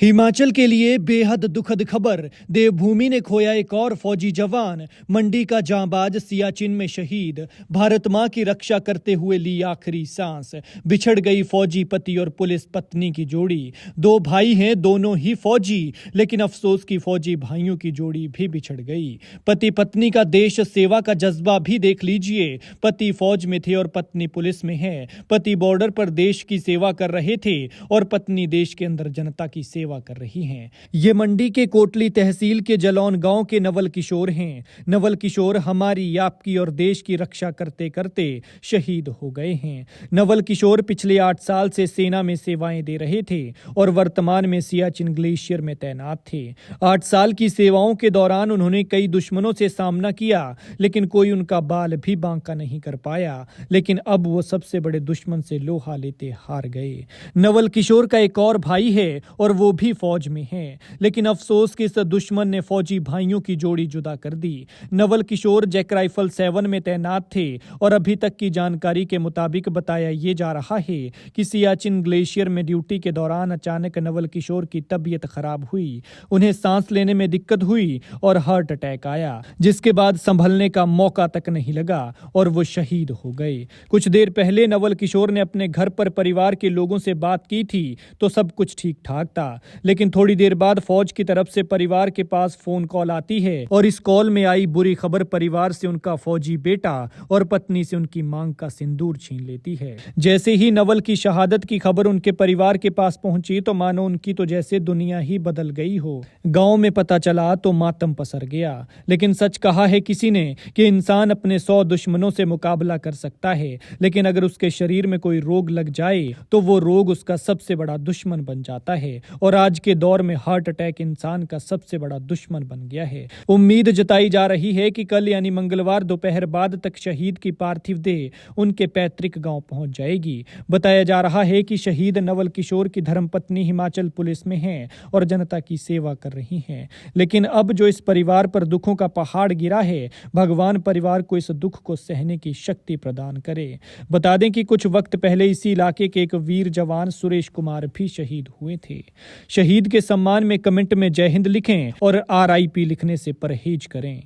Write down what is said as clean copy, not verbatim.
हिमाचल के लिए बेहद दुखद खबर। देवभूमि ने खोया एक और फौजी जवान। मंडी का जांबाज सियाचिन में शहीद। भारत मां की रक्षा करते हुए ली आखिरी सांस। बिछड़ गई फौजी पति और पुलिस पत्नी की जोड़ी। दो भाई हैं, दोनों ही फौजी, लेकिन अफसोस की फौजी भाइयों की जोड़ी भी बिछड़ गई। पति पत्नी का देश सेवा का जज्बा भी देख लीजिए। पति फौज में थे और पत्नी पुलिस में है। पति बॉर्डर पर देश की सेवा कर रहे थे और पत्नी देश के अंदर जनता की सेवा कर रही हैं। ये मंडी के कोटली तहसील के जलौन गांव के नवल किशोर हैं। नवल किशोर हमारी, आपकी और देश की रक्षा करते करते शहीद हो गए हैं। नवल किशोर पिछले 8 साल से सेना में सेवाएं दे रहे थे और वर्तमान में सियाचिन ग्लेशियर में तैनात थे। 8 साल की सेवाओं के दौरान उन्होंने कई दुश्मनों से सामना किया, लेकिन कोई उनका बाल भी बांका नहीं कर पाया। लेकिन अब वो सबसे बड़े दुश्मन से लोहा लेते हार गए। नवल किशोर का एक और भाई है और वो भी फौज में है, लेकिन अफसोस कि इस दुश्मन ने फौजी भाइयों की जोड़ी जुदा कर दी। नवल किशोर जैक राइफल 7 में तैनात थे और अभी तक की जानकारी के मुताबिक बताया ये जा रहा है कि सियाचिन ग्लेशियर में ड्यूटी के दौरान अचानक नवल किशोर की तबीयत खराब हुई। उन्हें सांस लेने में दिक्कत हुई और हार्ट अटैक आया, जिसके बाद संभलने का मौका तक नहीं लगा और वो शहीद हो गए। कुछ देर पहले नवल किशोर ने अपने घर पर परिवार के लोगों से बात की थी तो सब कुछ ठीक ठाक था, लेकिन थोड़ी देर बाद फौज की तरफ से परिवार के पास फोन कॉल आती है और इस कॉल में आई बुरी खबर परिवार से उनका फौजी बेटा और पत्नी से उनकी मांग का सिंदूर छीन लेती है। जैसे ही नवल की शहादत की खबर उनके परिवार के पास पहुंची तो मानो उनकी तो जैसे दुनिया ही बदल गई हो। गांव में पता चला तो मातम पसर गया। लेकिन सच कहा है किसी ने कि इंसान अपने 100 दुश्मनों से मुकाबला कर सकता है, लेकिन अगर उसके शरीर में कोई रोग लग जाए तो वो रोग उसका सबसे बड़ा दुश्मन बन जाता है। और आज के दौर में हार्ट अटैक इंसान का सबसे बड़ा दुश्मन बन गया है। उम्मीद जताई जा रही है कि कल यानी मंगलवार दोपहर बाद तक शहीद की पार्थिव देह उनके पैतृक गांव पहुंच जाएगी। बताया जा रहा है कि शहीद नवल किशोर की धर्मपत्नी हिमाचल पुलिस में हैं और जनता की सेवा कर रही हैं। लेकिन अब जो इस परिवार पर दुखों का पहाड़ गिरा है, भगवान परिवार को इस दुख को सहने की शक्ति प्रदान करे। बता दें कि कुछ वक्त पहले इसी इलाके के एक वीर जवान सुरेश कुमार भी शहीद हुए थे। शहीद के सम्मान में कमेंट में जय हिंद लिखें और RIP लिखने से परहेज करें।